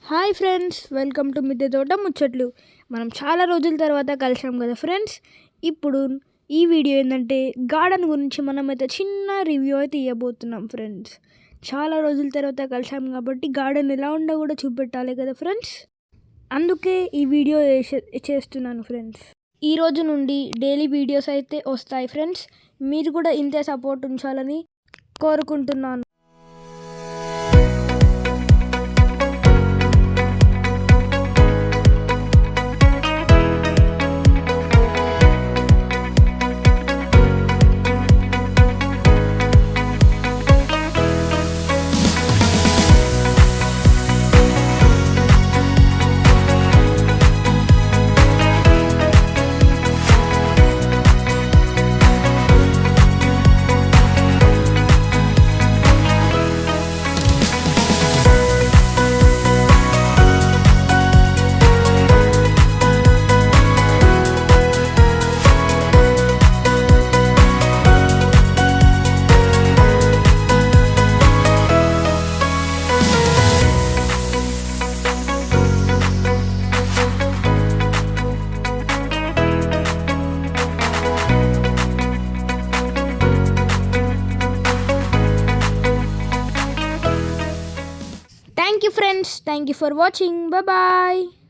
Hi friends, welcome to మిద్దె తోట ముచ్చట్లు. మనం చాలా రోజుల తర్వాత కలిసాం కదా ఫ్రెండ్స్. ఇప్పుడు ఈ వీడియో ఏంటంటే గార్డెన్ గురించి మనమైతే చిన్న రివ్యూ అయితే ఇవ్వబోతున్నాం ఫ్రెండ్స్. చాలా రోజుల తర్వాత కలిసాం కాబట్టి గార్డెన్ ఎలా ఉందో కూడా చూపెట్టాలి కదా ఫ్రెండ్స్. అందుకే ఈ వీడియో చేస్తున్నాను ఫ్రెండ్స్. ఈ రోజు నుండి డైలీ వీడియోస్ అయితే వస్తాయి ఫ్రెండ్స్. మీరు కూడా ఇంతే సపోర్ట్ ఉంచాలని కోరుకుంటున్నాను. Thank you friends. Thank you for watching. Bye bye.